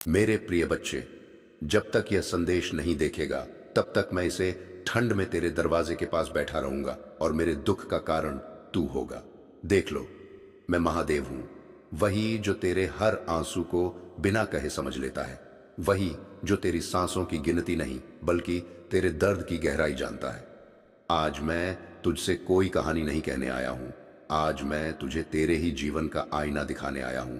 मेरे प्रिय बच्चे, जब तक यह संदेश नहीं देखेगा तब तक मैं इसे ठंड में तेरे दरवाजे के पास बैठा रहूंगा और मेरे दुख का कारण तू होगा। देख लो, मैं महादेव हूं, वही जो तेरे हर आंसू को बिना कहे समझ लेता है, वही जो तेरी सांसों की गिनती नहीं बल्कि तेरे दर्द की गहराई जानता है। आज मैं तुझसे कोई कहानी नहीं कहने आया हूं, आज मैं तुझे तेरे ही जीवन का आईना दिखाने आया हूं।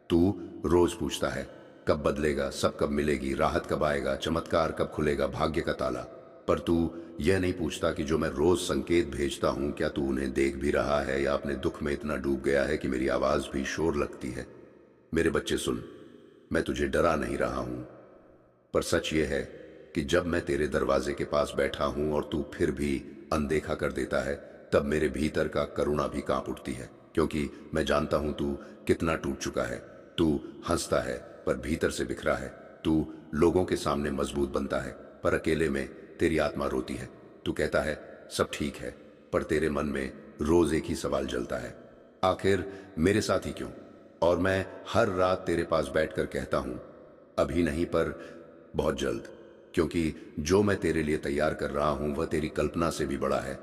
तू रोज पूछता है कब बदलेगा, सब कब मिलेगी, राहत कब आएगा, चमत्कार कब खुलेगा, भाग्य का ताला। पर तू यह नहीं पूछता कि जो मैं रोज संकेत भेजता हूं क्या तू उन्हें देख भी रहा है या अपने दुख में इतना डूब गया है कि मेरी आवाज भी शोर लगती है। मेरे बच्चे सुन, मैं तुझे डरा नहीं रहा हूं, पर सच ये है कि जब मैं तेरे दरवाजे के पास बैठा हूं और तू फिर भी अनदेखा कर देता है, तब मेरे भीतर का करुणा भी कांप उठती है, क्योंकि मैं जानता हूं तू कितना टूट चुका है। तू हंसता है पर भीतर से बिखरा है, तू लोगों के सामने मजबूत बनता है पर अकेले में तेरी आत्मा रोती है। तू कहता है सब ठीक है, पर तेरे मन में रोज एक ही सवाल जलता है, आखिर मेरे साथ ही क्यों? और मैं हर रात तेरे पास बैठकर कहता हूं अभी नहीं पर बहुत जल्द, क्योंकि जो मैं तेरे लिए तैयार कर रहा हूं वह तेरी कल्पना से भी बड़ा है।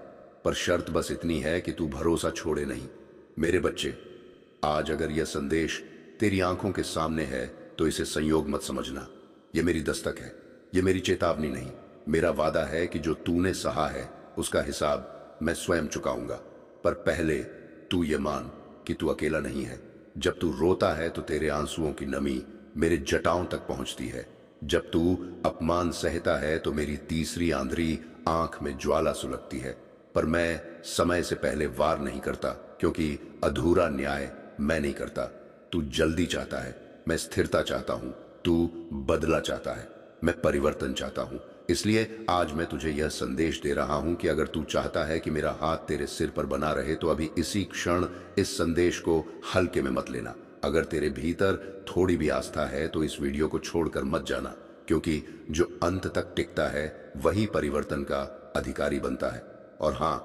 पर शर्त बस इतनी है कि तू भरोसा छोड़े नहीं। मेरे बच्चे, आज अगर यह संदेश तेरी आंखों के सामने है तो इसे संयोग मत समझना। यह मेरी दस्तक है, यह मेरी चेतावनी नहीं, मेरा वादा है कि जो तूने सहा है उसका हिसाब मैं स्वयं चुकाऊंगा। पर पहले तू ये मान कि तू अकेला नहीं है। जब तू रोता है तो तेरे आंसुओं की नमी मेरे जटाओं तक पहुंचती है। जब तू अपमान सहता है तो मेरी तीसरी आंधरी आंख में ज्वाला सुलगती है। पर मैं समय से पहले वार नहीं करता, क्योंकि अधूरा न्याय मैं नहीं करता। तू जल्दी चाहता है, मैं स्थिरता चाहता हूं। तू बदला चाहता है, मैं परिवर्तन चाहता हूं। इसलिए आज मैं तुझे यह संदेश दे रहा हूं कि अगर तू चाहता है कि मेरा हाथ तेरे सिर पर बना रहे तो अभी इसी क्षण इस संदेश को हल्के में मत लेना। अगर तेरे भीतर थोड़ी भी आस्था है तो इस वीडियो को छोड़कर मत जाना, क्योंकि जो अंत तक टिकता है वही परिवर्तन का अधिकारी बनता है। और हां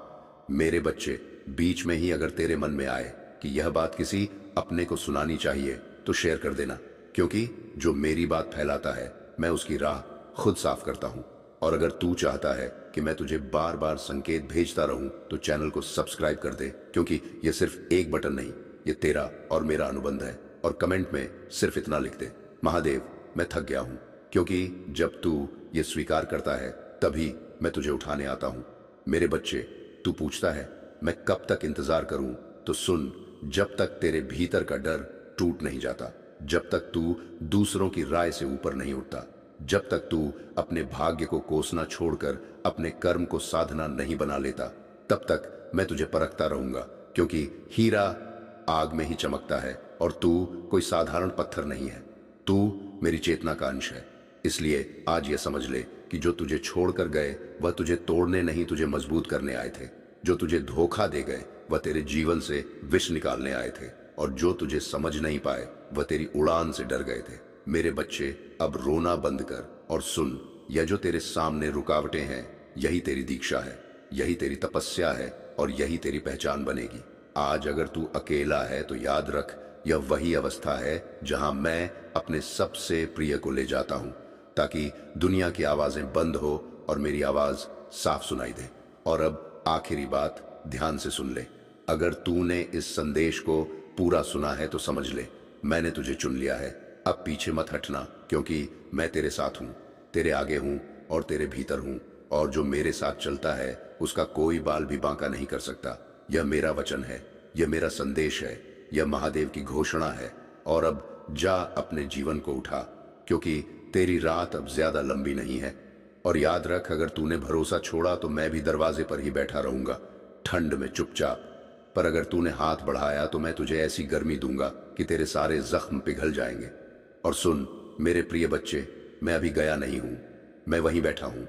मेरे बच्चे, बीच में ही अगर तेरे मन में आए कि यह बात किसी अपने को सुनानी चाहिए तो शेयर कर देना, क्योंकि जो मेरी बात फैलाता है मैं उसकी राह खुद साफ करता हूं। और अगर तू चाहता है कि मैं तुझे बार बार संकेत भेजता रहूं तो चैनल को सब्सक्राइब कर दे, क्योंकि यह सिर्फ एक बटन नहीं, ये तेरा और मेरा अनुबंध है। और कमेंट में सिर्फ इतना लिख दे, महादेव मैं थक गया हूं, क्योंकि जब तू ये स्वीकार करता है तभी मैं तुझे उठाने आता हूं। मेरे बच्चे, तू पूछता है मैं कब तक इंतजार करूं, तो सुन, जब तक तेरे भीतर का डर टूट नहीं जाता, जब तक तू दूसरों की राय से ऊपर नहीं उठता, जब तक तू अपने भाग्य को कोसना छोड़कर अपने कर्म को साधना नहीं बना लेता, तब तक मैं तुझे परखता रहूंगा। क्योंकि हीरा आग में ही चमकता है और तू कोई साधारण पत्थर नहीं है, तू मेरी चेतना का अंश है। इसलिए आज यह समझ ले कि जो तुझे छोड़कर गए वह तुझे तोड़ने नहीं, तुझे मजबूत करने आए थे। जो तुझे धोखा दे गए वह तेरे जीवन से विष निकालने आए थे, और जो तुझे समझ नहीं पाए वह तेरी उड़ान से डर गए थे। मेरे बच्चे, अब रोना बंद कर और सुन, यह जो तेरे सामने रुकावटें हैं यही तेरी दीक्षा है, यही तेरी तपस्या है और यही तेरी पहचान बनेगी। आज अगर तू अकेला है तो याद रख, यह वही अवस्था है जहां मैं अपने सबसे प्रिय को ले जाता हूं, ताकि दुनिया की आवाजें बंद हो और मेरी आवाज साफ सुनाई दे। और अब आखिरी बात ध्यान से सुन ले, अगर तूने इस संदेश को पूरा सुना है तो समझ ले, मैंने तुझे चुन लिया है। अब पीछे मत हटना, क्योंकि मैं तेरे साथ हूं, तेरे आगे हूं और तेरे भीतर हूं, और जो मेरे साथ चलता है उसका कोई बाल भी बांका नहीं कर सकता। यह मेरा वचन है, यह मेरा संदेश है, यह महादेव की घोषणा है। और अब जा अपने जीवन को उठा, क्योंकि तेरी रात अब ज्यादा लंबी नहीं है। और याद रख, अगर तूने भरोसा छोड़ा तो मैं भी दरवाजे पर ही बैठा रहूंगा, ठंड में चुपचाप। पर अगर तूने हाथ बढ़ाया तो मैं तुझे ऐसी गर्मी दूंगा कि तेरे सारे जख्म पिघल जाएंगे। और सुन मेरे प्रिय बच्चे, मैं अभी गया नहीं हूं, मैं वहीं बैठा हूं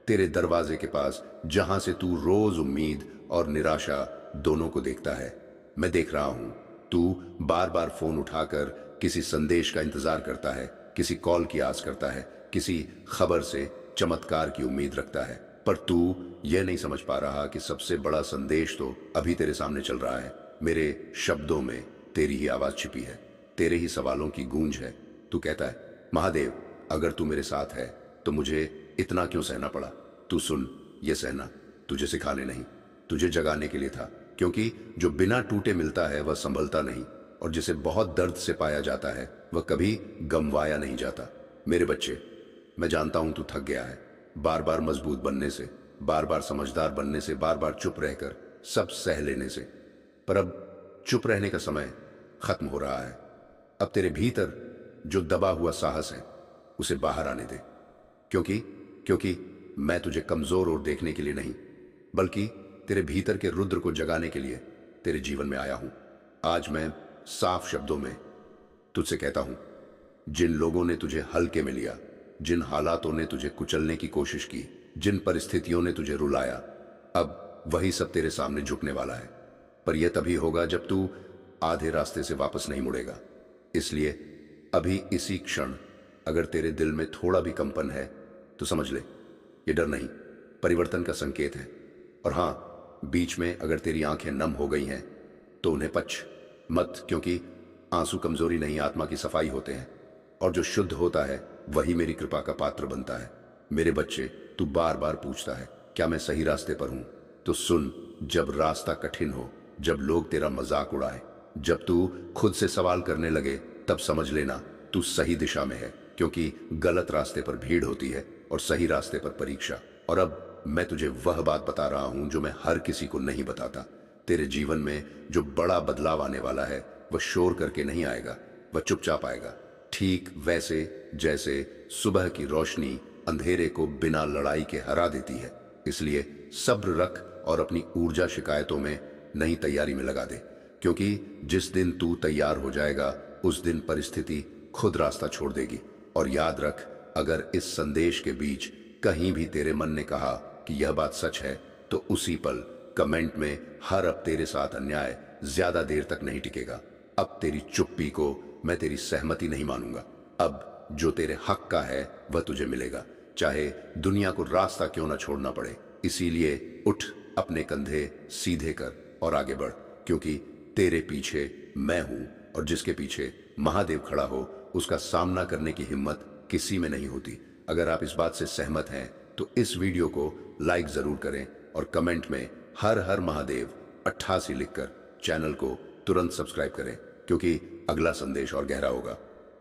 तेरे दरवाजे के पास, जहां से तू रोज उम्मीद और निराशा दोनों को देखता है। मैं देख रहा हूं, तू बार बार फोन उठाकर किसी संदेश का इंतजार करता है, किसी कॉल की आस करता है, किसी खबर से चमत्कार की उम्मीद रखता है। पर तू यह नहीं समझ पा रहा कि सबसे बड़ा संदेश तो अभी तेरे सामने चल रहा है। मेरे शब्दों में तेरी ही आवाज छिपी है, तेरे ही सवालों की गूंज है। तू कहता है महादेव, अगर तू मेरे साथ है तो मुझे इतना क्यों सहना पड़ा? तू सुन, ये सहना तुझे सिखाने नहीं, तुझे जगाने के लिए था। क्योंकि जो बिना टूटे मिलता है वह संभलता नहीं, और जिसे बहुत दर्द से पाया जाता है वह कभी गमवाया नहीं जाता। मेरे बच्चे, मैं जानता हूं तू थक गया है, बार बार मजबूत बनने से, बार बार समझदार बनने से, बार बार चुप रहकर सब सह लेने से। पर अब चुप रहने का समय खत्म हो रहा है। अब तेरे भीतर जो दबा हुआ साहस है उसे बाहर आने दे। क्योंकि क्योंकि मैं तुझे कमजोर और देखने के लिए नहीं, बल्कि तेरे भीतर के रुद्र को जगाने के लिए तेरे जीवन में आया हूं। आज मैं साफ शब्दों में तुझसे कहता हूं, जिन लोगों ने तुझे हल्के में लिया, जिन हालातों ने तुझे कुचलने की कोशिश की, जिन परिस्थितियों ने तुझे रुलाया, अब वही सब तेरे सामने झुकने वाला है। पर यह तभी होगा जब तू आधे रास्ते से वापस नहीं मुड़ेगा। इसलिए अभी इसी क्षण अगर तेरे दिल में थोड़ा भी कंपन है तो समझ ले, ये डर नहीं, परिवर्तन का संकेत है। और हां, बीच में अगर तेरी आंखें नम हो गई हैं तो उन्हें पच मत, क्योंकि आंसू कमजोरी नहीं, आत्मा की सफाई होते हैं। और जो शुद्ध होता है वही मेरी कृपा का पात्र बनता है। मेरे बच्चे, तू बार बार पूछता है क्या मैं सही रास्ते पर हूं? तो सुन, जब रास्ता कठिन हो, जब लोग तेरा मजाक उड़ाए, जब तू खुद से सवाल करने लगे, तब समझ लेना तू सही दिशा में है। क्योंकि गलत रास्ते पर भीड़ होती है और सही रास्ते पर परीक्षा। और अब मैं तुझे वह बात बता रहा हूं जो मैं हर किसी को नहीं बताता। तेरे जीवन में जो बड़ा बदलाव आने वाला है वह शोर करके नहीं आएगा, वह चुपचाप आएगा। ठीक वैसे जैसे सुबह की रोशनी अंधेरे को बिना लड़ाई के हरा देती है। इसलिए सब्र रख और अपनी ऊर्जा शिकायतों में नहीं, तैयारी में लगा दे। क्योंकि जिस दिन तू तैयार हो जाएगा उस दिन परिस्थिति खुद रास्ता छोड़ देगी। और याद रख, अगर इस संदेश के बीच कहीं भी तेरे मन ने कहा कि यह बात सच है, तो उसी पल कमेंट में हर अब तेरे साथ अन्याय ज्यादा देर तक नहीं टिकेगा। अब तेरी चुप्पी को मैं तेरी सहमति नहीं मानूंगा। अब जो तेरे हक का है वह तुझे मिलेगा, चाहे दुनिया को रास्ता क्यों ना छोड़ना पड़े। इसीलिए उठ, अपने कंधे सीधे कर और आगे बढ़, क्योंकि तेरे पीछे मैं हूं, और जिसके पीछे महादेव खड़ा हो उसका सामना करने की हिम्मत किसी में नहीं होती। अगर आप इस बात से सहमत हैं तो इस वीडियो को लाइक जरूर करें और कमेंट में हर हर महादेव 88 लिखकर चैनल को तुरंत सब्सक्राइब करें, क्योंकि अगला संदेश और गहरा होगा।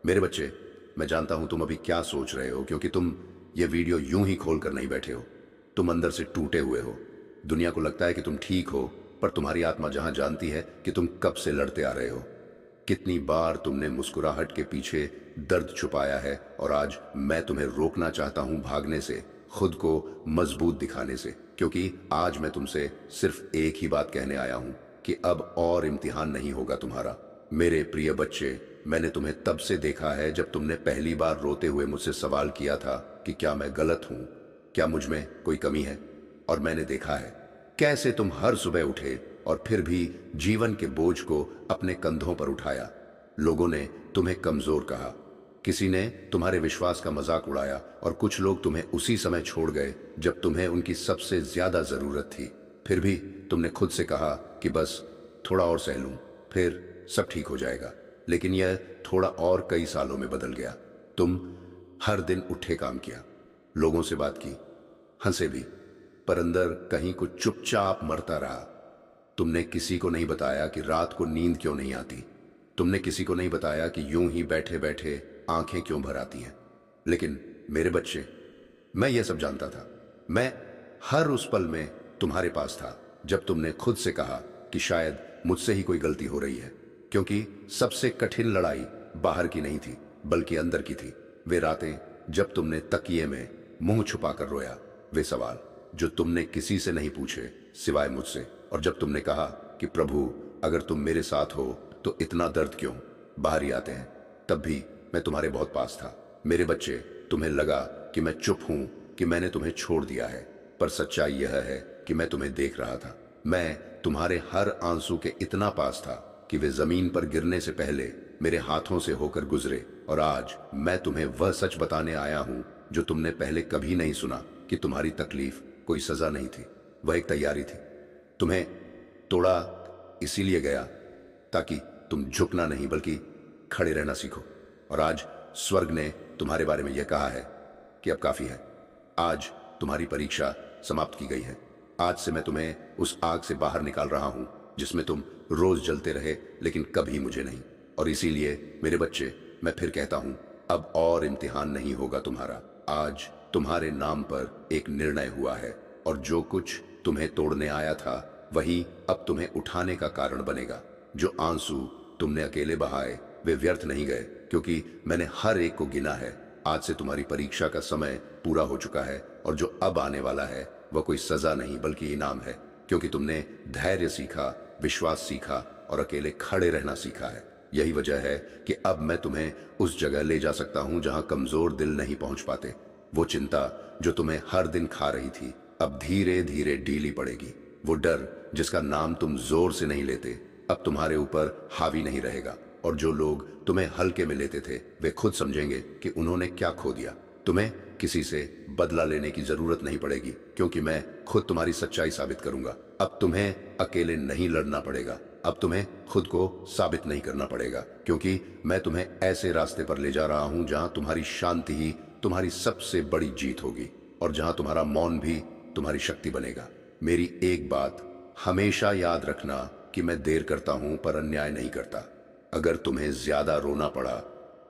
मेरे बच्चे, मैं जानता हूं तुम अभी क्या सोच रहे हो, क्योंकि तुम ये वीडियो यूं ही खोल कर नहीं बैठे हो। तुम अंदर से टूटे हुए हो। दुनिया को लगता है कि तुम ठीक हो, पर तुम्हारी आत्मा जहां जानती है कि तुम कब से लड़ते आ रहे हो। कितनी बार तुमने मुस्कुराहट के पीछे दर्द छुपाया है, और आज मैं तुम्हें रोकना चाहता हूं भागने से, खुद को मजबूत दिखाने से। क्योंकि आज मैं तुमसे सिर्फ एक ही बात कहने आया हूं कि अब और इम्तिहान नहीं होगा तुम्हारा। मेरे प्रिय बच्चे, मैंने तुम्हें तब से देखा है जब तुमने पहली बार रोते हुए मुझसे सवाल किया था कि क्या मैं गलत हूं, क्या मुझ में कोई कमी है। और मैंने देखा है कैसे तुम हर सुबह उठे और फिर भी जीवन के बोझ को अपने कंधों पर उठाया। लोगों ने तुम्हें कमजोर कहा, किसी ने तुम्हारे विश्वास का मजाक उड़ाया, और कुछ लोग तुम्हें उसी समय छोड़ गए जब तुम्हें उनकी सबसे ज्यादा जरूरत थी। फिर भी तुमने खुद से कहा कि बस थोड़ा और सह लूं, फिर सब ठीक हो जाएगा। लेकिन यह थोड़ा और कई सालों में बदल गया। तुम हर दिन उठे, काम किया, लोगों से बात की, हंसे भी, पर अंदर कहीं कुछ चुपचाप मरता रहा। तुमने किसी को नहीं बताया कि रात को नींद क्यों नहीं आती। तुमने किसी को नहीं बताया कि यूं ही बैठे बैठे आंखें क्यों भर आती हैं। लेकिन मेरे बच्चे, मैं ये सब जानता था। मैं हर उस पल में तुम्हारे पास था जब तुमने खुद से कहा कि शायद मुझसे ही कोई गलती हो रही है। क्योंकि सबसे कठिन लड़ाई बाहर की नहीं थी, बल्कि अंदर की थी। वे रातें जब तुमने तकिए में मुंह छुपाकर रोया, वे सवाल जो तुमने किसी से नहीं पूछे सिवाय मुझसे, और जब तुमने कहा कि प्रभु अगर तुम मेरे साथ हो तो इतना दर्द क्यों, बाहर ही आते हैं, तब भी मैं तुम्हारे बहुत पास था। मेरे बच्चे, तुम्हें लगा कि मैं चुप हूं, कि मैंने तुम्हें छोड़ दिया है, पर सच्चाई यह है कि मैं तुम्हें देख रहा था। मैं तुम्हारे हर आंसू के इतना पास था कि वे जमीन पर गिरने से पहले मेरे हाथों से होकर गुजरे। और आज मैं तुम्हें वह सच बताने आया हूं जो तुमने पहले कभी नहीं सुना, कि तुम्हारी तकलीफ कोई सजा नहीं थी, वह एक तैयारी थी। तुम्हें तोड़ा इसीलिए गया ताकि तुम झुकना नहीं बल्कि खड़े रहना सीखो। और आज स्वर्ग ने तुम्हारे बारे में यह कहा है कि अब काफी है। आज तुम्हारी परीक्षा समाप्त की गई है। आज से मैं तुम्हें उस आग से बाहर निकाल रहा हूं जिसमें तुम रोज जलते रहे लेकिन कभी मुझे नहीं। और इसीलिए मेरे बच्चे, मैं फिर कहता हूं, अब और इम्तिहान नहीं होगा तुम्हारा। आज तुम्हारे नाम पर एक निर्णय हुआ है और जो कुछ तुम्हें तोड़ने आया था वही अब तुम्हें उठाने का कारण बनेगा। जो आंसू तुमने अकेले बहाए वे व्यर्थ नहीं गए, क्योंकि मैंने हर एक को गिना है। आज से तुम्हारी परीक्षा का समय पूरा हो चुका है और जो अब आने वाला है वह कोई सजा नहीं बल्कि इनाम है, क्योंकि तुमने धैर्य सीखा, विश्वास सीखा और अकेले खड़े रहना सीखा है। यही वजह है कि अब मैं तुम्हें उस जगह ले जा सकता हूं जहां कमजोर दिल नहीं पहुंच पाते। वो चिंता जो तुम्हें हर दिन खा रही थी अब धीरे धीरे ढीली पड़ेगी। वो डर जिसका नाम तुम जोर से नहीं लेते अब तुम्हारे ऊपर हावी नहीं रहेगा। और जो लोग तुम्हें हल्के में लेते थे वे खुद समझेंगे कि उन्होंने क्या खो दिया। तुम्हें किसी से बदला लेने की जरूरत नहीं पड़ेगी, क्योंकि मैं खुद तुम्हारी सच्चाई साबित करूंगा। अब तुम्हें अकेले नहीं लड़ना पड़ेगा, अब तुम्हें खुद को साबित नहीं करना पड़ेगा, क्योंकि मैं तुम्हें ऐसे रास्ते पर ले जा रहा हूं जहां तुम्हारी शांति ही तुम्हारी सबसे बड़ी जीत होगी और जहां तुम्हारा मौन भी तुम्हारी शक्ति बनेगा। मेरी एक बात हमेशा याद रखना कि मैं देर करता हूं पर अन्याय नहीं करता। अगर तुम्हें ज्यादा रोना पड़ा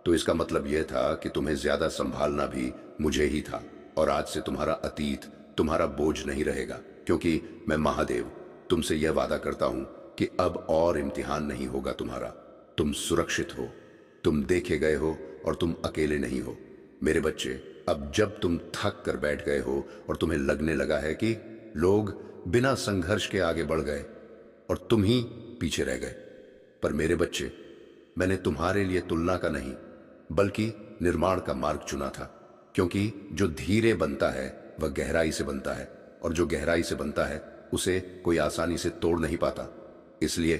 तो इसका मतलब यह था कि तुम्हें ज्यादा संभालना भी मुझे ही था। और आज से तुम्हारा अतीत तुम्हारा बोझ नहीं रहेगा, क्योंकि मैं महादेव तुमसे यह वादा करता हूं कि अब और इम्तिहान नहीं होगा तुम्हारा। तुम सुरक्षित हो, तुम देखे गए हो और तुम अकेले नहीं हो। मेरे बच्चे, अब जब तुम थक कर बैठ गए हो और तुम्हें लगने लगा है कि लोग बिना संघर्ष के आगे बढ़ गए और तुम ही पीछे रह गए, पर मेरे बच्चे, मैंने तुम्हारे लिए तुलना का नहीं बल्कि निर्माण का मार्ग चुना था, क्योंकि जो धीरे बनता है वह गहराई से बनता है और जो गहराई से बनता है उसे कोई आसानी से तोड़ नहीं पाता। इसलिए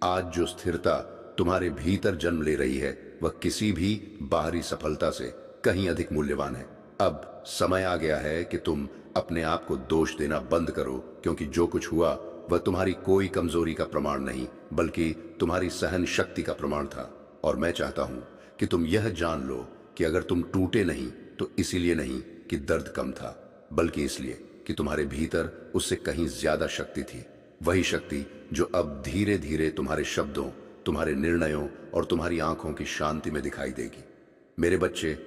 आज जो स्थिरता तुम्हारे भीतर जन्म ले रही है वह किसी भी बाहरी सफलता से कहीं अधिक मूल्यवान है। अब समय आ गया है कि तुम अपने आप को दोष देना बंद करो, क्योंकि जो कुछ हुआ वह तुम्हारी कोई कमजोरी का प्रमाण नहीं बल्कि तुम्हारी सहन शक्ति का प्रमाण था। और मैं चाहता हूं कि तुम यह जान लो कि अगर तुम टूटे नहीं तो इसीलिए नहीं कि दर्द कम था, बल्कि इसलिए कि तुम्हारे भीतर उससे कहीं ज्यादा शक्ति थी। वही शक्ति जो अब धीरे धीरे तुम्हारे शब्दों, तुम्हारे निर्णयों और तुम्हारी आंखों की शांति में दिखाई देगी। मेरे बच्चे,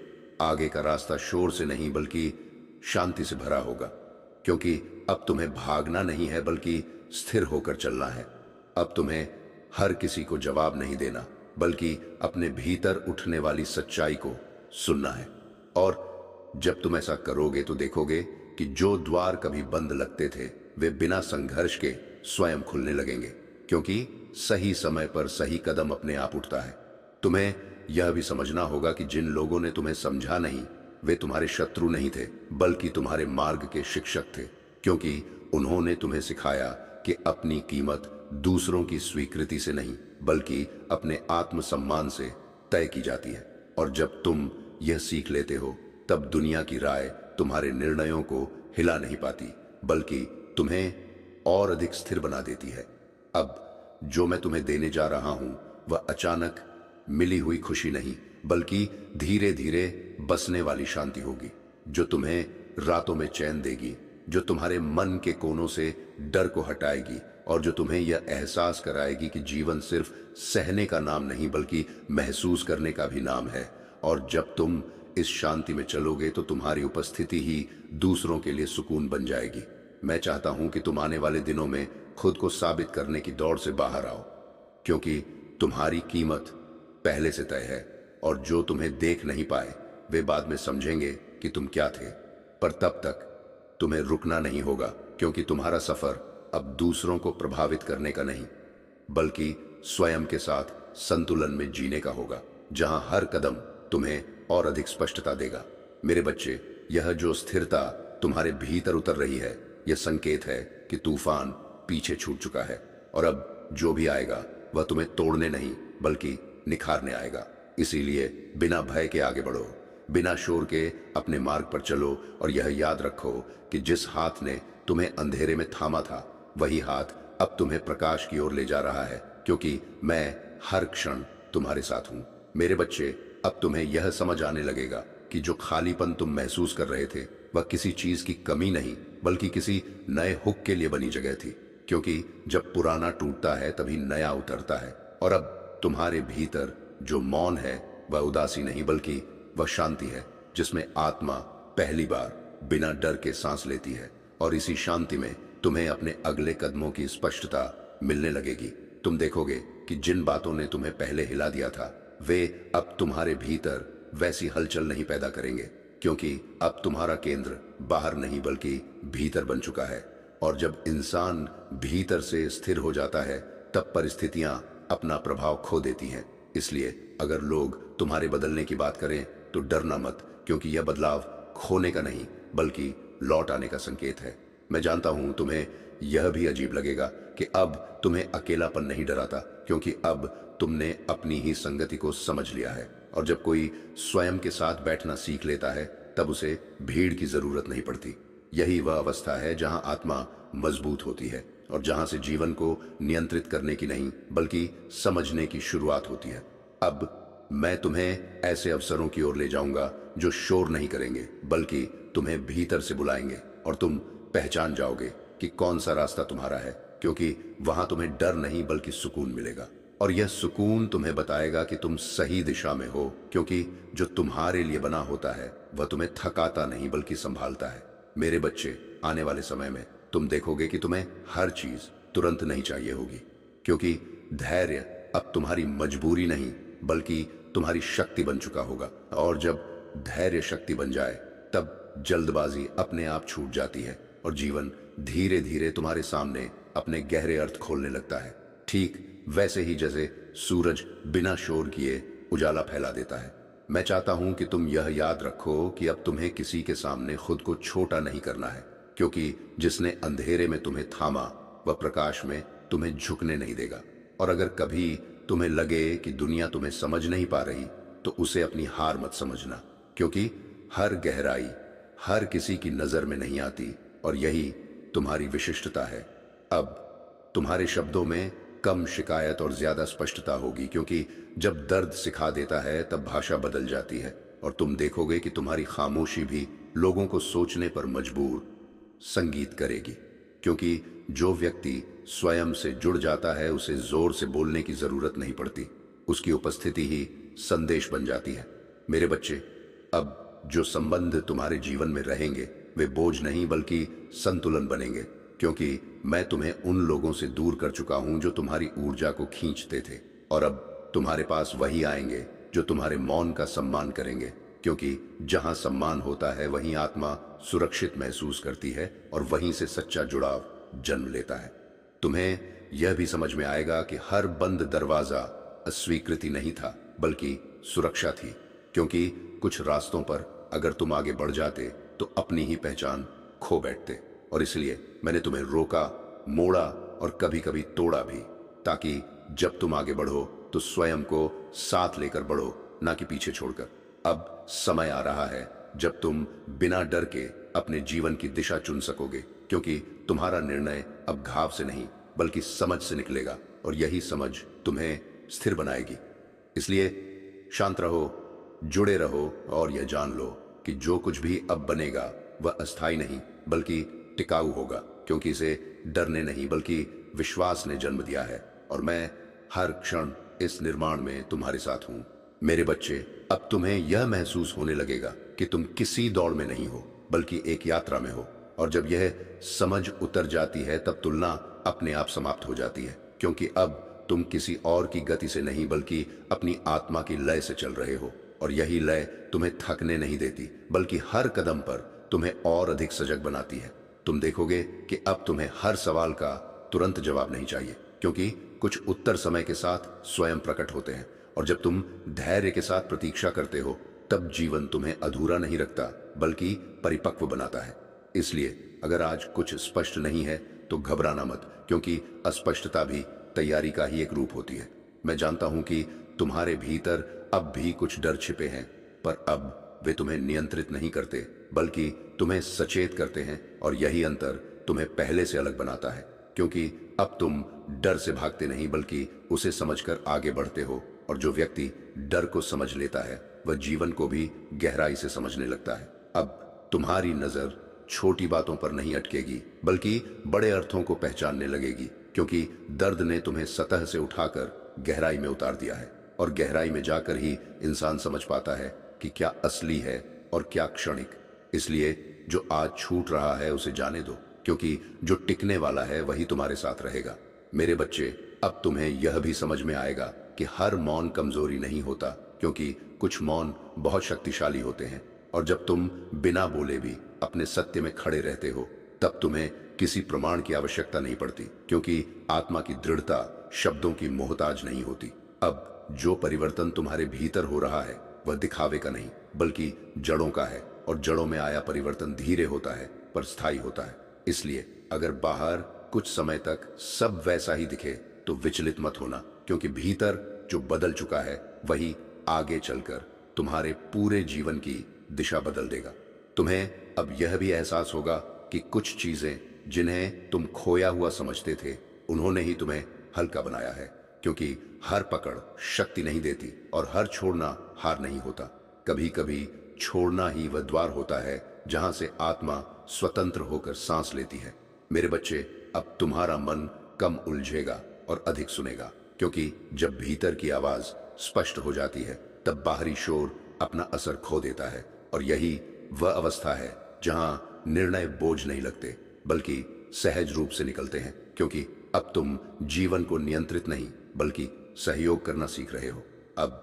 आगे का रास्ता शोर से नहीं बल्कि शांति से भरा होगा, क्योंकि अब तुम्हें भागना नहीं है बल्कि स्थिर होकर चलना है। अब तुम्हें हर किसी को जवाब नहीं देना बल्कि अपने भीतर उठने वाली सच्चाई को सुनना है। और जब तुम ऐसा करोगे तो देखोगे कि जो द्वार कभी बंद लगते थे वे बिना संघर्ष के स्वयं खुलने लगेंगे, क्योंकि सही समय पर सही कदम अपने आप उठता है। तुम्हें यह भी समझना होगा कि जिन लोगों ने तुम्हें समझा नहीं वे तुम्हारे शत्रु नहीं थे बल्कि तुम्हारे मार्ग के शिक्षक थे, क्योंकि उन्होंने तुम्हें सिखाया कि अपनी कीमत दूसरों की स्वीकृति से नहीं बल्कि अपने आत्मसम्मान से तय की जाती है। और जब तुम यह सीख लेते हो तब दुनिया की राय तुम्हारे निर्णयों को हिला नहीं पाती बल्कि तुम्हें और अधिक स्थिर बना देती है। अब जो मैं तुम्हें देने जा रहा हूं वह अचानक मिली हुई खुशी नहीं बल्कि धीरे धीरे बसने वाली शांति होगी, जो तुम्हें रातों में चैन देगी, जो तुम्हारे मन के कोनों से डर को हटाएगी और जो तुम्हें यह एहसास कराएगी कि जीवन सिर्फ सहने का नाम नहीं बल्कि महसूस करने का भी नाम है। और जब तुम इस शांति में चलोगे तो तुम्हारी उपस्थिति ही दूसरों के लिए सुकून बन जाएगी। मैं चाहता हूं कि तुम आने वाले दिनों में खुद को साबित करने की दौड़ से बाहर आओ, क्योंकि तुम्हारी कीमत पहले से तय है और जो तुम्हें देख नहीं पाए वे बाद में समझेंगे कि तुम क्या थे। पर तब तक तुम्हें रुकना नहीं होगा, क्योंकि तुम्हारा सफर अब दूसरों को प्रभावित करने का नहीं बल्कि स्वयं के साथ संतुलन में जीने का होगा, जहां हर कदम तुम्हें और अधिक स्पष्टता देगा। मेरे बच्चे, यह जो स्थिरता तुम्हारे भीतर उतर रही है यह संकेत है कि तूफान पीछे छूट चुका है और अब जो भी आएगा वह तुम्हें तोड़ने नहीं बल्कि निखारने आएगा। इसीलिए बिना भय के आगे बढ़ो, बिना शोर के अपने मार्ग पर चलो और यह याद रखो कि जिस हाथ ने तुम्हें अंधेरे में थामा था वही हाथ अब तुम्हें प्रकाश की ओर ले जा रहा है, क्योंकि मैं हर क्षण तुम्हारे साथ हूं। मेरे बच्चे, अब तुम्हें यह समझ आने लगेगा कि जो खालीपन तुम महसूस कर रहे थे वह किसी चीज की कमी नहीं बल्कि किसी नए हुक के लिए बनी जगह थी। क्योंकि जब पुराना टूटता है तभी नया उतरता है। और अब तुम्हारे भीतर जो मौन है वह उदासी नहीं बल्कि वह शांति है, जिसमें आत्मा पहली बार बिना डर के सांस लेती है। और इसी शांति में तुम्हें अपने अगले कदमों की स्पष्टता मिलने लगेगी। तुम देखोगे कि जिन बातों ने तुम्हें पहले हिला दिया था वे अब तुम्हारे भीतर वैसी हलचल नहीं पैदा करेंगे, क्योंकि अब तुम्हारा केंद्र बाहर नहीं बल्कि भीतर बन चुका है। और जब इंसान भीतर से स्थिर हो जाता है तब परिस्थितियां अपना प्रभाव खो देती हैं। इसलिए अगर लोग तुम्हारे बदलने की बात करें तो डरना मत, क्योंकि यह बदलाव खोने का नहीं बल्कि लौट आने का संकेत है। मैं जानता हूं तुम्हें यह भी अजीब लगेगा कि अब तुम्हें अकेलापन नहीं डराता, क्योंकि अब तुमने अपनी ही संगति को समझ लिया है। और जब कोई स्वयं के साथ बैठना सीख लेता है तब उसे भीड़ की जरूरत नहीं पड़ती। यही वह अवस्था है जहां आत्मा मजबूत होती है और जहां से जीवन को नियंत्रित करने की नहीं बल्कि समझने की शुरुआत होती है। अब मैं तुम्हें ऐसे अवसरों की ओर ले जाऊंगा जो शोर नहीं करेंगे बल्कि तुम्हें भीतर से बुलाएंगे, और तुम पहचान जाओगे कि कौन सा रास्ता तुम्हारा है, क्योंकि वहां तुम्हें डर नहीं बल्कि सुकून मिलेगा। और यह सुकून तुम्हें बताएगा कि तुम सही दिशा में हो, क्योंकि जो तुम्हारे लिए बना होता है वह तुम्हें थकाता नहीं बल्कि संभालता है। मेरे बच्चे, आने वाले समय में तुम देखोगे कि तुम्हें हर चीज तुरंत नहीं चाहिए होगी, क्योंकि धैर्य अब तुम्हारी मजबूरी नहीं बल्कि तुम्हारी शक्ति बन चुका होगा। और जब धैर्य शक्ति बन जाए तब जल्दबाजी अपने आप छूट जाती है और जीवन धीरे धीरे तुम्हारे सामने अपने गहरे अर्थ खोलने लगता है। ठीक वैसे ही जैसे सूरज बिना शोर किए उजाला फैला देता है। मैं चाहता हूं कि तुम यह याद रखो कि अब तुम्हें किसी के सामने खुद को छोटा नहीं करना है, क्योंकि जिसने अंधेरे में तुम्हें थामा वह प्रकाश में तुम्हें झुकने नहीं देगा। और अगर कभी तुम्हें लगे कि दुनिया तुम्हें समझ नहीं पा रही तो उसे अपनी हार मत समझना, क्योंकि हर गहराई हर किसी की नजर में नहीं आती और यही तुम्हारी विशिष्टता है। अब तुम्हारे शब्दों में कम शिकायत और ज्यादा स्पष्टता होगी, क्योंकि जब दर्द सिखा देता है तब भाषा बदल जाती है और तुम देखोगे कि तुम्हारी खामोशी भी लोगों को सोचने पर मजबूर संगीत करेगी। क्योंकि जो व्यक्ति स्वयं से जुड़ जाता है उसे जोर से बोलने की जरूरत नहीं पड़ती, उसकी उपस्थिति ही संदेश बन जाती है। मेरे बच्चे, अब जो संबंध तुम्हारे जीवन में रहेंगे वे बोझ नहीं बल्कि संतुलन बनेंगे, क्योंकि मैं तुम्हें उन लोगों से दूर कर चुका हूं जो तुम्हारी ऊर्जा को खींचते थे, और अब तुम्हारे पास वही आएंगे जो तुम्हारे मौन का सम्मान करेंगे, क्योंकि जहां सम्मान होता है वहीं आत्मा सुरक्षित महसूस करती है और वहीं से सच्चा जुड़ाव जन्म लेता है। तुम्हें यह भी समझ में आएगा कि हर बंद दरवाजा अस्वीकृति नहीं था बल्कि सुरक्षा थी, क्योंकि कुछ रास्तों पर अगर तुम आगे बढ़ जाते तो अपनी ही पहचान खो बैठते। और इसलिए मैंने तुम्हें रोका, मोड़ा और कभी कभी तोड़ा भी, ताकि जब तुम आगे बढ़ो तो स्वयं को साथ लेकर बढ़ो, ना कि पीछे छोड़कर। अब समय आ रहा है जब तुम बिना डर के अपने जीवन की दिशा चुन सकोगे, क्योंकि तुम्हारा निर्णय अब घाव से नहीं बल्कि समझ से निकलेगा, और यही समझ तुम्हें स्थिर बनाएगी। इसलिए शांत रहो, जुड़े रहो और यह जान लो कि जो कुछ भी अब बनेगा वह अस्थायी नहीं बल्कि टिकाऊ होगा, क्योंकि इसे डरने नहीं बल्कि विश्वास ने जन्म दिया है। और मैं हर क्षण इस निर्माण में तुम्हारे साथ हूं। मेरे बच्चे, अब तुम्हें यह महसूस होने लगेगा कि तुम किसी दौड़ में नहीं हो बल्कि एक यात्रा में हो, और जब यह समझ उतर जाती है तब तुलना अपने आप समाप्त हो जाती है, क्योंकि अब तुम किसी और की गति से नहीं बल्कि अपनी आत्मा की लय से चल रहे हो, और यही लय तुम्हें थकने नहीं देती बल्कि हर कदम पर तुम्हें और अधिक सजग बनाती है। तुम देखोगे कि अब तुम्हें हर सवाल का तुरंत जवाब नहीं चाहिए, क्योंकि कुछ उत्तर समय के साथ स्वयं प्रकट होते हैं, और जब तुम धैर्य के साथ प्रतीक्षा करते हो तब जीवन तुम्हें अधूरा नहीं रखता बल्कि परिपक्व बनाता है। इसलिए अगर आज कुछ स्पष्ट नहीं है तो घबराना मत, क्योंकि अस्पष्टता भी तैयारी का ही एक रूप होती है। मैं जानता हूं कि तुम्हारे भीतर अब भी कुछ डर छिपे हैं, पर अब वे तुम्हें नियंत्रित नहीं करते बल्कि तुम्हें सचेत करते हैं, और यही अंतर तुम्हें पहले से अलग बनाता है, क्योंकि अब तुम डर से भागते नहीं बल्कि उसे समझकर आगे बढ़ते हो। और जो व्यक्ति डर को समझ लेता है वह जीवन को भी गहराई से समझने लगता है। अब तुम्हारी नजर छोटी बातों पर नहीं अटकेगी बल्कि बड़े अर्थों को पहचानने लगेगी, क्योंकि दर्द ने तुम्हें सतह से उठाकर गहराई में उतार दिया है और गहराई में जाकर ही इंसान समझ पाता है कि क्या असली है और क्या क्षणिक। इसलिए जो आज छूट रहा है उसे जाने दो, क्योंकि जो टिकने वाला है वही तुम्हारे साथ रहेगा। मेरे बच्चे, अब तुम्हें यह भी समझ में आएगा कि हर मौन कमजोरी नहीं होता, क्योंकि कुछ मौन बहुत शक्तिशाली होते हैं। और जब तुम बिना बोले भी अपने सत्य में खड़े रहते हो, तब तुम्हें किसी प्रमाण की आवश्यकता नहीं पड़ती, क्योंकि आत्मा की दृढ़ता शब्दों की मोहताज नहीं होती। अब जो परिवर्तन तुम्हारे भीतर हो रहा है वह दिखावे का नहीं बल्कि जड़ों का है, और जड़ों में आया परिवर्तन धीरे होता है पर स्थायी होता है। इसलिए अगर बाहर कुछ समय तक सब वैसा ही दिखे तो विचलित मत होना, क्योंकि भीतर जो बदल चुका है वही आगे चलकर तुम्हारे पूरे जीवन की दिशा बदल देगा। तुम्हें अब यह भी एहसास होगा कि कुछ चीजें जिन्हें तुम खोया हुआ समझते थे, उन्होंने ही तुम्हें हल्का बनाया है, क्योंकि हर पकड़ शक्ति नहीं देती और हर छोड़ना हार नहीं होता। कभी कभी छोड़ना ही वह द्वार होता है जहां से आत्मा स्वतंत्र होकर सांस लेती है। मेरे बच्चे, अब तुम्हारा मन कम उलझेगा और अधिक सुनेगा, क्योंकि जब भीतर की आवाज स्पष्ट हो जाती है तब बाहरी शोर अपना असर खो देता है। और यही वह अवस्था है जहां निर्णय बोझ नहीं लगते बल्कि सहज रूप से निकलते हैं, क्योंकि अब तुम जीवन को नियंत्रित नहीं बल्कि सहयोग करना सीख रहे हो। अब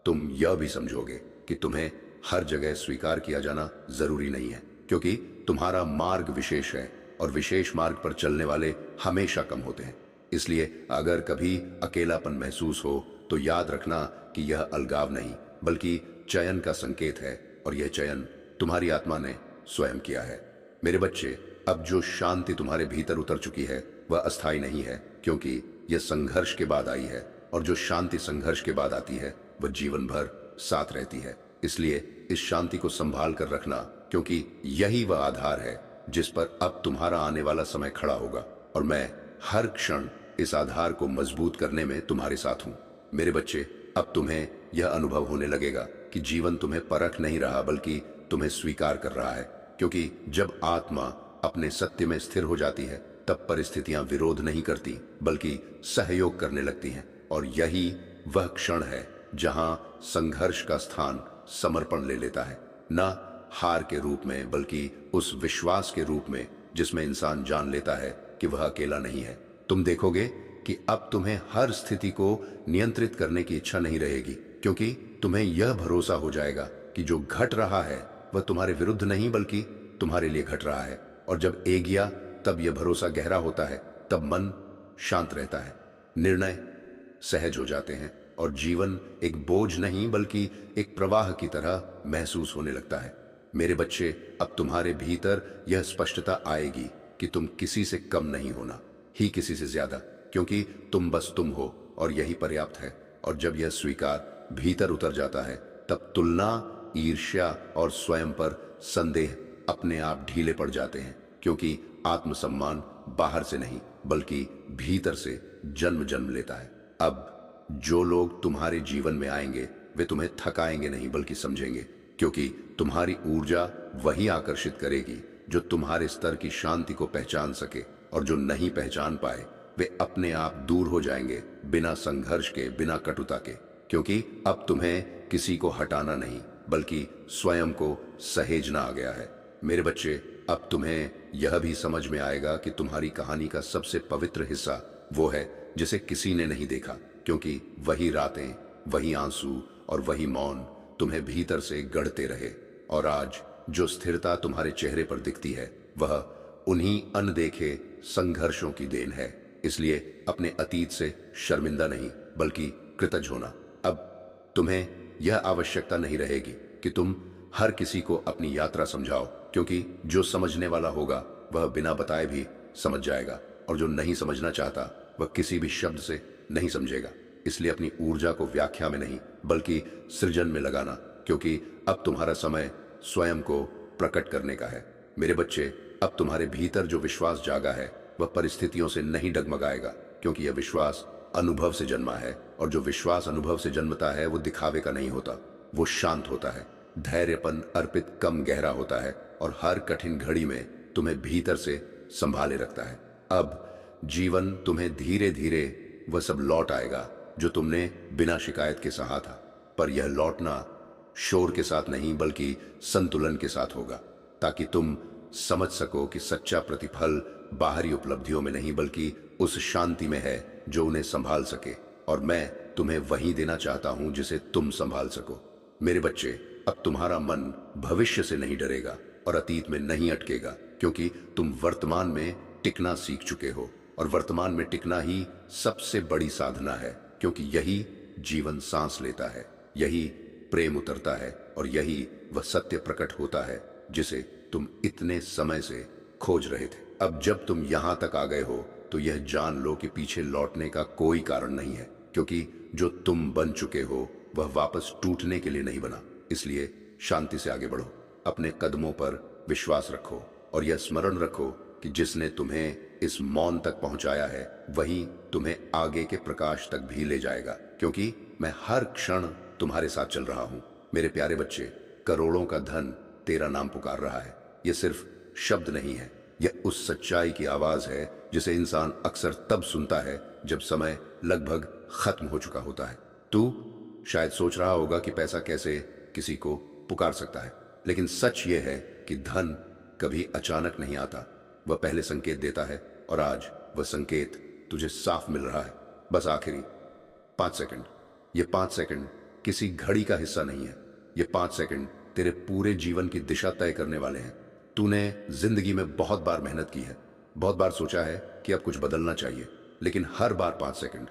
तुम यह भी समझोगे कि तुम्हें हर जगह स्वीकार किया जाना जरूरी नहीं है, क्योंकि तुम्हारा मार्ग विशेष है और विशेष मार्ग पर चलने वाले हमेशा कम होते हैं। इसलिए अगर कभी अकेलापन महसूस हो तो याद रखना कि यह अलगाव नहीं बल्कि चयन का संकेत है, और यह चयन तुम्हारी आत्मा ने स्वयं किया है। मेरे बच्चे, अब जो शांति तुम्हारे भीतर उतर चुकी है वह अस्थायी नहीं है, क्योंकि यह संघर्ष के बाद आई है, और जो शांति संघर्ष के बाद आती है वह जीवन भर साथ रहती है। इसलिए इस शांति को संभाल कर रखना, क्योंकि यही वह आधार है जिस पर अब तुम्हारा आने वाला समय खड़ा होगा, और मैं हर क्षण इस आधार को मजबूत करने में तुम्हारे साथ हूं। मेरे बच्चे, अब तुम्हें यह अनुभव होने लगेगा कि जीवन तुम्हें परख नहीं रहा बल्कि तुम्हें स्वीकार कर रहा है, क्योंकि जब आत्मा अपने सत्य में स्थिर हो जाती है तब परिस्थितियां विरोध नहीं करती बल्कि सहयोग करने लगती हैं। और यही वह क्षण है जहां संघर्ष का स्थान समर्पण ले लेता है, न हार के रूप में बल्कि उस विश्वास के रूप में जिसमें इंसान जान लेता है कि वह अकेला नहीं है। तुम देखोगे कि अब तुम्हें हर स्थिति को नियंत्रित करने की इच्छा नहीं रहेगी, क्योंकि तुम्हें यह भरोसा हो जाएगा कि जो घट रहा है वह तुम्हारे विरुद्ध नहीं बल्कि तुम्हारे लिए घट रहा है। और जब एक गया तब यह भरोसा गहरा होता है, तब मन शांत रहता है, निर्णय सहज हो जाते हैं, और जीवन एक बोझ नहीं बल्कि एक प्रवाह की तरह महसूस होने लगता है। मेरे बच्चे, अब तुम्हारे भीतर यह स्पष्टता आएगी कि तुम किसी से कम नहीं होना, ही किसी से ज्यादा, क्योंकि तुम बस तुम हो और यही पर्याप्त है। और जब यह स्वीकार भीतर उतर जाता है तब तुलना, ईर्ष्या और स्वयं पर संदेह अपने आप ढीले पड़ जाते हैं, क्योंकि आत्मसम्मान बाहर से नहीं बल्कि भीतर से जन्म जन्म लेता है। अब जो लोग तुम्हारे जीवन में आएंगे वे तुम्हें थकाएंगे नहीं बल्कि समझेंगे, क्योंकि तुम्हारी ऊर्जा वही आकर्षित करेगी जो तुम्हारे स्तर की शांति को पहचान सके, और जो नहीं पहचान पाए वे अपने आप दूर हो जाएंगे बिना संघर्ष के, बिना कटुता के, क्योंकि अब तुम्हें किसी को हटाना नहीं बल्कि स्वयं को सहेजना आ गया है। मेरे बच्चे, अब तुम्हें यह भी समझ में आएगा कि तुम्हारी कहानी का सबसे पवित्र हिस्सा वो है जिसे किसी ने नहीं देखा, क्योंकि वही रातें, वही आंसू और वही मौन तुम्हें भीतर से गढ़ते रहे। और आज जो स्थिरता तुम्हारे चेहरे पर दिखती है वह उन्हीं अनदेखे संघर्षों की देन है। इसलिए अपने अतीत से शर्मिंदा नहीं बल्कि कृतज्ञ होना। अब तुम्हें यह आवश्यकता नहीं रहेगी कि तुम हर किसी को अपनी यात्रा समझाओ, क्योंकि जो समझने वाला होगा वह बिना बताए भी समझ जाएगा, और जो नहीं समझना चाहता वह किसी भी शब्द से नहीं समझेगा। इसलिए अपनी ऊर्जा को व्याख्या में नहीं बल्कि सृजन में लगाना, क्योंकि अब तुम्हारा समय स्वयं को प्रकट करने का है। मेरे बच्चे, अब तुम्हारे भीतर जो विश्वास जागा है वह परिस्थितियों से नहीं डगमगाएगा, क्योंकि यह विश्वास अनुभव से जन्मा है, और जो विश्वास अनुभव से जन्मता है वो दिखावे का नहीं होता। वो शांत होता है। धैर्यपन अर्पित कम गहरा होता है और हर कठिन घड़ी में तुम्हें भीतर से संभाले रखता है। अब जीवन तुम्हें धीरे धीरे वह सब लौट आएगा जो तुमने बिना शिकायत के सहा था, पर यह लौटना शोर के साथ नहीं बल्कि संतुलन के साथ होगा, ताकि तुम समझ सको कि सच्चा प्रतिफल बाहरी उपलब्धियों में नहीं बल्कि उस शांति में है जो उन्हें संभाल सके। और मैं तुम्हें वही देना चाहता हूं जिसे तुम संभाल सको। मेरे बच्चे, अब तुम्हारा मन भविष्य से नहीं डरेगा और अतीत में नहीं अटकेगा, क्योंकि तुम वर्तमान में टिकना सीख चुके हो। और वर्तमान में टिकना ही सबसे बड़ी साधना है, क्योंकि यही जीवन सांस लेता है, यही प्रेम उतरता है और यही वह सत्य प्रकट होता है जिसे तुम इतने समय से खोज रहे थे। अब जब तुम यहां तक आ गए हो तो यह जान लो कि पीछे लौटने का कोई कारण नहीं है, क्योंकि जो तुम बन चुके हो वह वापस टूटने के लिए नहीं बना। इसलिए शांति से आगे बढ़ो, अपने कदमों पर विश्वास रखो और यह स्मरण रखो कि जिसने तुम्हें इस मौन तक पहुंचाया है वही तुम्हें आगे के प्रकाश तक भी ले जाएगा, क्योंकि मैं हर क्षण तुम्हारे साथ चल रहा हूं। मेरे प्यारे बच्चे, करोड़ों का धन तेरा नाम पुकार रहा है। यह सिर्फ शब्द नहीं है, यह उस सच्चाई की आवाज है जिसे इंसान अक्सर तब सुनता है जब समय लगभग खत्म हो चुका होता है। तू शायद सोच रहा होगा कि पैसा कैसे किसी को पुकार सकता है, लेकिन सच यह है कि धन कभी अचानक नहीं आता, वह पहले संकेत देता है और आज वह संकेत तुझे साफ मिल रहा है। बस आखिरी 5 सेकंड, ये 5 सेकंड किसी घड़ी का हिस्सा नहीं है, ये 5 सेकंड तेरे पूरे जीवन की दिशा तय करने वाले हैं। तूने जिंदगी में बहुत बार मेहनत की है, बहुत बार सोचा है कि अब कुछ बदलना चाहिए, लेकिन हर बार 5 सेकंड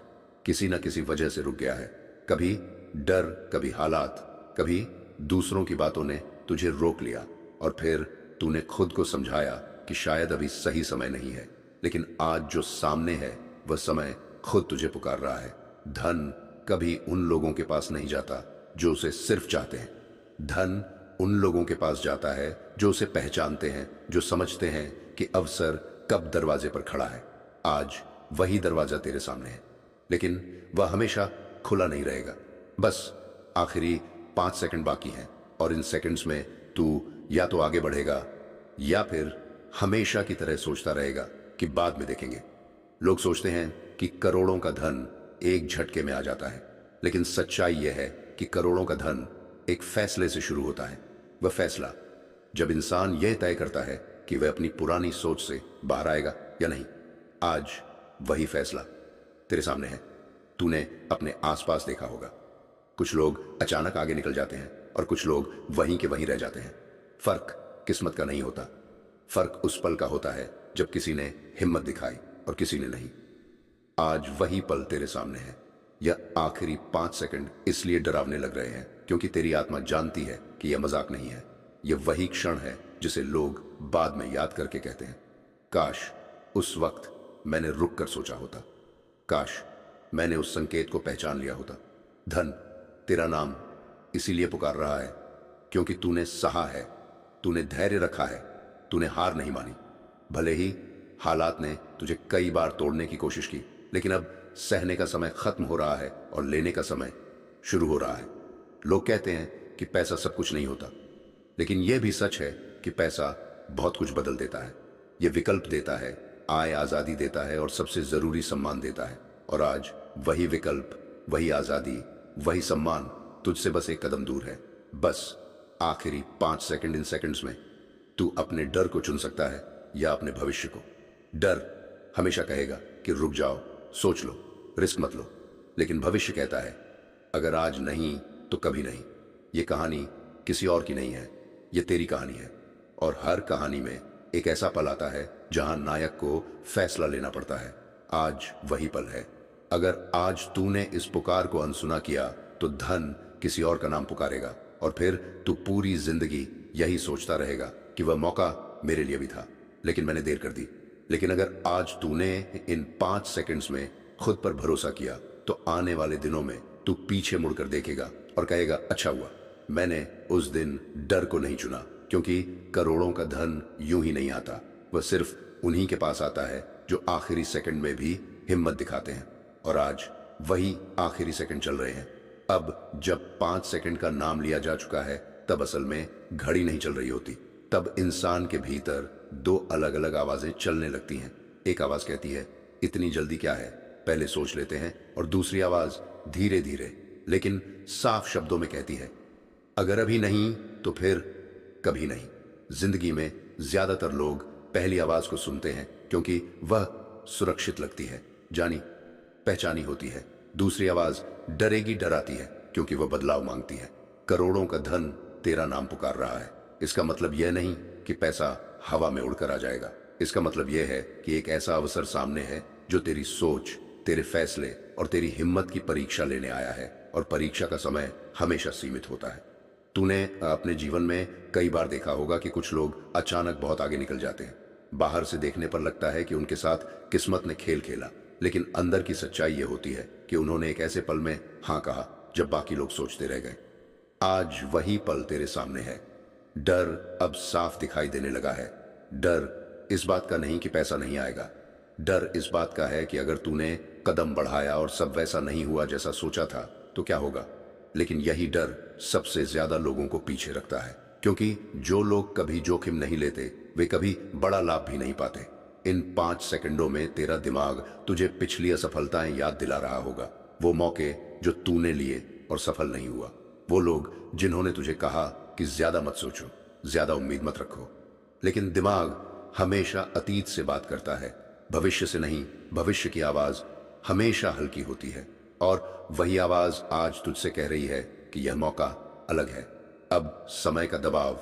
किसी न किसी वजह से रुक गया है। कभी डर, कभी हालात, कभी दूसरों की बातों ने तुझे रोक लिया और फिर तूने खुद को समझाया कि शायद अभी सही समय नहीं है। लेकिन आज जो सामने है वह समय खुद तुझे पुकार रहा है। धन कभी उन लोगों के पास नहीं जाता जो उसे सिर्फ चाहते हैं, धन उन लोगों के पास जाता है जो उसे पहचानते हैं, जो समझते हैं कि अवसर कब दरवाजे पर खड़ा है। आज वही दरवाजा तेरे सामने है, लेकिन वह हमेशा खुला नहीं रहेगा। बस आखिरी 5 सेकंड बाकी हैं और इन सेकंड्स में तू या तो आगे बढ़ेगा या फिर हमेशा की तरह सोचता रहेगा कि बाद में देखेंगे। लोग सोचते हैं कि करोड़ों का धन एक झटके में आ जाता है, लेकिन सच्चाई यह है कि करोड़ों का धन एक फैसले से शुरू होता है। वह फैसला जब इंसान यह तय करता है कि वह अपनी पुरानी सोच से बाहर आएगा या नहीं। आज वही फैसला तेरे सामने है। तूने अपने आसपास देखा होगा, कुछ लोग अचानक आगे निकल जाते हैं और कुछ लोग वहीं के वहीं रह जाते हैं। फर्क किस्मत का नहीं होता, फर्क उस पल का होता है जब किसी ने हिम्मत दिखाई और किसी ने नहीं। आज वही पल तेरे सामने है। यह आखिरी 5 सेकंड इसलिए डरावने लग रहे हैं क्योंकि तेरी आत्मा जानती है कि यह मजाक नहीं है। यह वही क्षण है जिसे लोग बाद में याद करके कहते हैं, काश उस वक्त मैंने रुक कर सोचा होता, काश मैंने उस संकेत को पहचान लिया होता। धन तेरा नाम इसीलिए पुकार रहा है क्योंकि तूने सहा है, तूने धैर्य रखा है, तूने हार नहीं मानी। भले ही हालात ने तुझे कई बार तोड़ने की कोशिश की, लेकिन अब सहने का समय खत्म हो रहा है और लेने का समय शुरू हो रहा है। लोग कहते हैं कि पैसा सब कुछ नहीं होता, लेकिन यह भी सच है कि पैसा बहुत कुछ बदल देता है। यह विकल्प देता है, आय, आजादी देता है और सबसे जरूरी सम्मान देता है। और आज वही विकल्प, वही आजादी, वही सम्मान तुझसे बस एक कदम दूर है। बस आखिरी 5 सेकंड, इन सेकंड्स में तू अपने डर को चुन सकता है या अपने भविष्य को। डर हमेशा कहेगा कि रुक जाओ, सोच लो, रिस्क मत लो, लेकिन भविष्य कहता है अगर आज नहीं तो कभी नहीं। ये कहानी किसी और की नहीं है, ये तेरी कहानी है। और हर कहानी में एक ऐसा पल आता है जहां नायक को फैसला लेना पड़ता है। आज वही पल है। अगर आज तूने इस पुकार को अनसुना किया तो धन किसी और का नाम पुकारेगा और फिर तू पूरी जिंदगी यही सोचता रहेगा कि वह मौका मेरे लिए भी था, लेकिन मैंने देर कर दी। लेकिन अगर आज तूने इन 5 सेकंड्स में खुद पर भरोसा किया तो आने वाले दिनों में तू पीछे मुड़कर देखेगा और कहेगा, अच्छा हुआ मैंने उस दिन डर को नहीं चुना, क्योंकि करोड़ों का धन यूं ही नहीं आता। वह सिर्फ उन्हीं के पास आता है जो आखिरी सेकंड में भी हिम्मत दिखाते हैं। और आज वही आखिरी सेकंड चल रहे हैं। अब जब 5 सेकंड का नाम लिया जा चुका है तब असल में घड़ी नहीं चल रही होती। तब इंसान के भीतर दो अलग अलग आवाजें चलने लगती हैं। एक आवाज कहती है इतनी जल्दी क्या है, पहले सोच लेते हैं, और दूसरी आवाज धीरे धीरे लेकिन साफ शब्दों में कहती है अगर अभी नहीं तो फिर कभी नहीं। जिंदगी में ज्यादातर लोग पहली आवाज को सुनते हैं क्योंकि वह सुरक्षित लगती है, जानी पहचानी होती है। दूसरी आवाज डरेगी डराती है क्योंकि वह बदलाव मांगती है। करोड़ों का धन तेरा नाम पुकार रहा है, इसका मतलब यह नहीं कि पैसा हवा में उड़कर आ जाएगा। इसका मतलब यह है कि एक ऐसा अवसर सामने है जो तेरी सोच, तेरे फैसले और तेरी हिम्मत की परीक्षा लेने आया है, और परीक्षा का समय हमेशा सीमित होता है। तूने अपने जीवन में कई बार देखा होगा कि कुछ लोग अचानक बहुत आगे निकल जाते हैं। बाहर से देखने पर लगता है कि उनके साथ किस्मत ने खेल खेला, लेकिन अंदर की सच्चाई यह होती है कि उन्होंने एक ऐसे पल में हां कहा जब बाकी लोग सोचते रह गए। आज वही पल तेरे सामने है। डर अब साफ दिखाई देने लगा है। डर इस बात का नहीं कि पैसा नहीं आएगा, डर इस बात का है कि अगर तूने कदम बढ़ाया और सब वैसा नहीं हुआ जैसा सोचा था तो क्या होगा। लेकिन यही डर सबसे ज्यादा लोगों को पीछे रखता है, क्योंकि जो लोग कभी जोखिम नहीं लेते वे कभी बड़ा लाभ भी नहीं पाते। इन 5 सेकंडों में तेरा दिमाग तुझे पिछली असफलताएं याद दिला रहा होगा, वो मौके जो तूने लिए और सफल नहीं हुआ, वो लोग जिन्होंने तुझे कहा कि ज्यादा मत सोचो, ज्यादा उम्मीद मत रखो। लेकिन दिमाग हमेशा अतीत से बात करता है, भविष्य से नहीं। भविष्य की आवाज हमेशा हल्की होती है, और वही आवाज आज तुझसे कह रही है कि यह मौका अलग है। अब समय का दबाव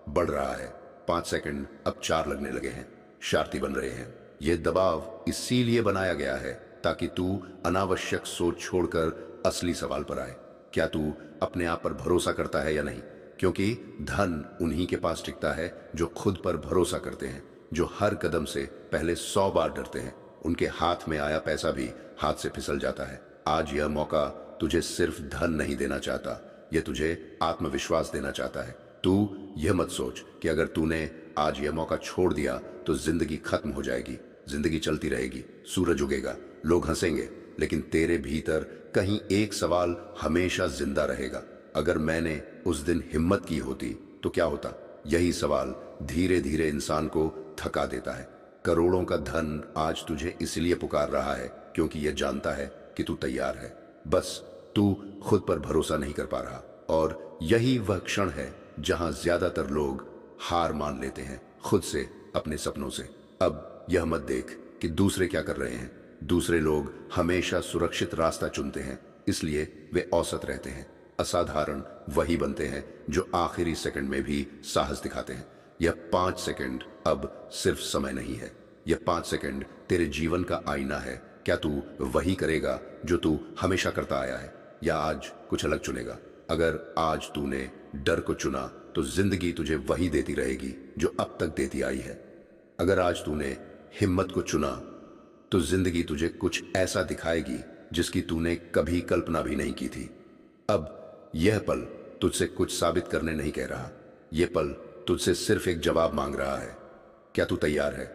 बढ़ रहा है। 5 सेकंड अब 4 लगने लगे हैं, शरारती बन रहे हैं। यह दबाव इसीलिए बनाया गया है ताकि तू अनावश्यक सोच छोड़कर असली सवाल पर आए। क्या तू अपने आप पर भरोसा करता है या नहीं? क्योंकि धन उन्हीं के पास टिकता है जो खुद पर भरोसा करते हैं, जो हर कदम से पहले 100 बार डरते हैं। उनके हाथ में आया पैसा भी हाथ से फिसल जाता है। आज यह मौका तुझे सिर्फ धन नहीं देना चाहता, यह तुझे आत्मविश्वास देना चाहता है। तू यह मत सोच कि अगर तूने आज यह मौका छोड़ दिया तो जिंदगी खत्म हो जाएगी। जिंदगी चलती रहेगी, सूरज उगेगा, लोग हंसेंगे, लेकिन तेरे भीतर कहीं एक सवाल हमेशा जिंदा रहेगा, अगर मैंने उस दिन हिम्मत की होती तो क्या होता। यही सवाल धीरे धीरे इंसान को थका देता है। करोड़ों का धन आज तुझे इसलिए पुकार रहा है क्योंकि यह जानता है कि तू तैयार है, बस तू खुद पर भरोसा नहीं कर पा रहा। और यही वह क्षण है जहां ज्यादातर लोग हार मान लेते हैं, खुद से, अपने सपनों से। अब यह मत देख कि दूसरे क्या कर रहे हैं। दूसरे लोग हमेशा सुरक्षित रास्ता चुनते हैं, इसलिए वे औसत रहते हैं। असाधारण वही बनते हैं जो आखिरी सेकंड में भी साहस दिखाते हैं। यह 5 सेकंड अब सिर्फ समय नहीं है, यह 5 सेकंड तेरे जीवन का आईना है। क्या तू वही करेगा जो तू हमेशा करता आया है, या आज कुछ अलग चुनेगा? अगर आज तूने डर को चुना तो जिंदगी तुझे वही देती रहेगी जो अब तक देती आई है। अगर आज तूने हिम्मत को चुना तो जिंदगी तुझे कुछ ऐसा दिखाएगी जिसकी तूने कभी कल्पना भी नहीं की थी। अब यह पल तुझसे कुछ साबित करने नहीं कह रहा, यह पल तुझसे सिर्फ एक जवाब मांग रहा है। क्या तू तैयार है?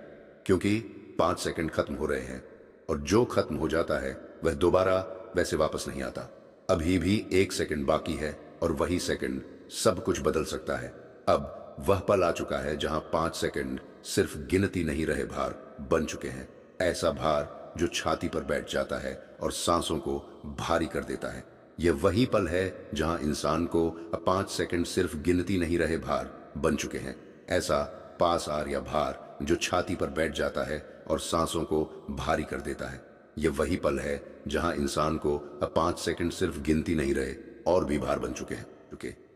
क्योंकि 5 सेकंड खत्म हो रहे हैं, और जो खत्म हो जाता है वह दोबारा वैसे वापस नहीं आता। अभी भी 1 सेकंड बाकी है, और वही सेकंड सब कुछ बदल सकता है। अब वह पल आ चुका है जहां 5 सेकंड सिर्फ गिनती नहीं रहे, भार बन चुके हैं। ऐसा भार जो छाती पर बैठ जाता है और सांसों को भारी कर देता है। यह वही पल है जहां इंसान को 5 सेकंड सिर्फ गिनती नहीं रहे, भार बन चुके हैं। ऐसा पास आ या भार जो छाती पर बैठ जाता है और सांसों को भारी कर देता है। यह वही पल है जहां इंसान को 5 सेकंड सिर्फ गिनती नहीं रहे और भी भार बन चुके हैं।